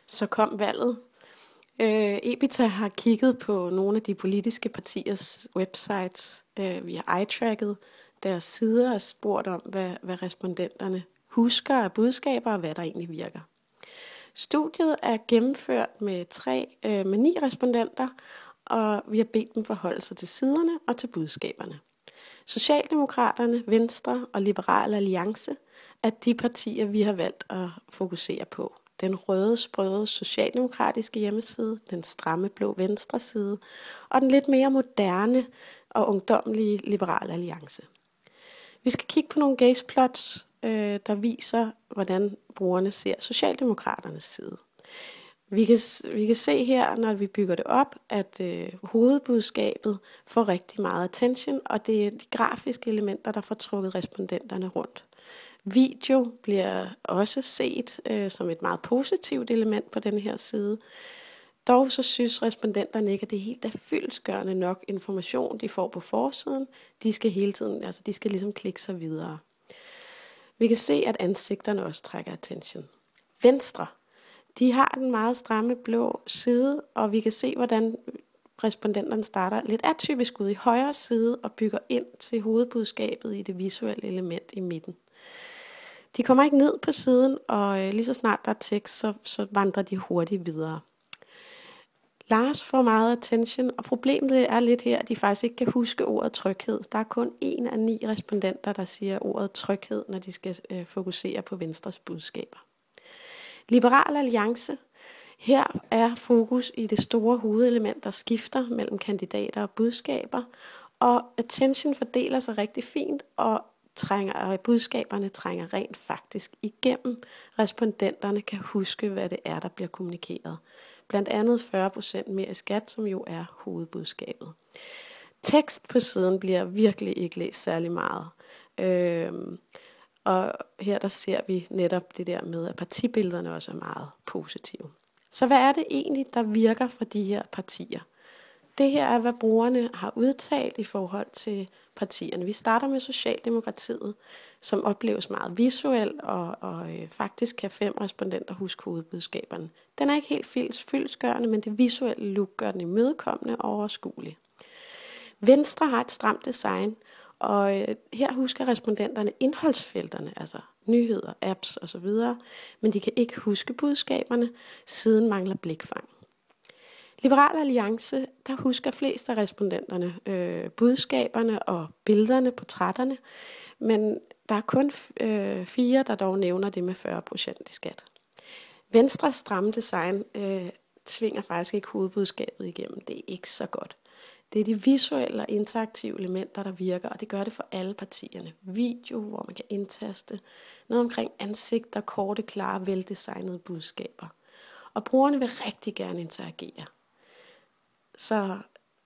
Så kom valget. Epita har kigget på nogle af de politiske partiers websites via eye-tracket, deres sider og spurgt om, hvad respondenterne husker af budskaber og hvad der egentlig virker. Studiet er gennemført med 9 respondenter, og vi har bedt dem forholde sig til siderne og til budskaberne. Socialdemokraterne, Venstre og Liberal Alliance er de partier, vi har valgt at fokusere på. Den røde, sprøde socialdemokratiske hjemmeside, den stramme blå venstre side og den lidt mere moderne og ungdommelige Liberal Alliance. Vi skal kigge på nogle gazeplots, der viser, hvordan brugerne ser Socialdemokraternes side. Vi kan se her, når vi bygger det op, at hovedbudskabet får rigtig meget attention, og det er de grafiske elementer, der får trukket respondenterne rundt. Video bliver også set som et meget positivt element på den her side. Dog så synes respondenterne ikke, at det helt er fyldestgørende nok information, de får på forsiden. De skal hele tiden, de skal ligesom klikke sig videre. Vi kan se, at ansigterne også trækker attention. Venstre, de har den meget stramme blå side, og vi kan se, hvordan respondenterne starter lidt atypisk ud i højre side og bygger ind til hovedbudskabet i det visuelle element i midten. De kommer ikke ned på siden, og lige så snart der er tekst, så vandrer de hurtigt videre. Lars får meget attention, og problemet er lidt her, at de faktisk ikke kan huske ordet tryghed. Der er kun 1 af 9 respondenter, der siger ordet tryghed, når de skal fokusere på Venstres budskaber. Liberal Alliance. Her er fokus i det store hovedelement, der skifter mellem kandidater og budskaber, og attention fordeler sig rigtig fint, og budskaberne trænger rent faktisk igennem. Respondenterne kan huske, hvad det er, der bliver kommunikeret. Blandt andet 40% mere i skat, som jo er hovedbudskabet. Tekst på siden bliver virkelig ikke læst særlig meget. Og her der ser vi netop det der med, at partibillederne også er meget positive. Så hvad er det egentlig, der virker for de her partier? Det her er, hvad brugerne har udtalt i forhold til partierne. Vi starter med Socialdemokratiet, som opleves meget visuelt, og faktisk kan 5 respondenter huske hovedbudskaberne. Den er ikke helt fyldestgørende, men det visuelle look gør den imødekommende og overskuelig. Venstre har et stramt design, og her husker respondenterne indholdsfelterne, altså nyheder, apps osv., men de kan ikke huske budskaberne, siden mangler blikfang. Liberal Alliance, der husker flest af respondenterne budskaberne og billederne, portrætterne, men der er kun 4, der dog nævner det med 40% i skat. Venstres stramme design tvinger faktisk ikke hovedbudskabet igennem. Det er ikke så godt. Det er de visuelle og interaktive elementer, der virker, og det gør det for alle partierne. Video, hvor man kan indtaste, noget omkring ansigter, korte, klare, veldesignede budskaber. Og brugerne vil rigtig gerne interagere. Så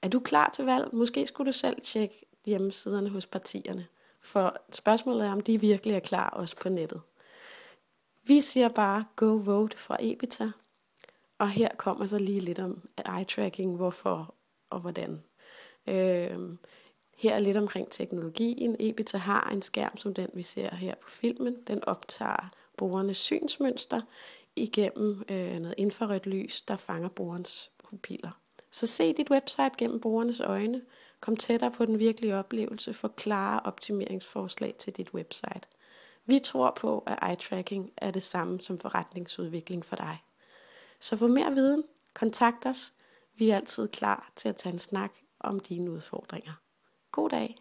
er du klar til valg? Måske skulle du selv tjekke hjemmesiderne hos partierne, for spørgsmålet er, om de virkelig er klar også på nettet. Vi siger bare go vote fra Epita, og her kommer så lige lidt om eye-tracking, hvorfor og hvordan. Her er lidt omkring teknologien. Epita har en skærm som den, vi ser her på filmen. Den optager brugernes synsmønster igennem noget infrarødt lys, der fanger brugerens pupiller. Så se dit website gennem brugernes øjne. Kom tættere på den virkelige oplevelse. Få klare optimeringsforslag til dit website. Vi tror på, at eye-tracking er det samme som forretningsudvikling for dig. Så for mere viden, kontakt os. Vi er altid klar til at tage en snak om dine udfordringer. God dag.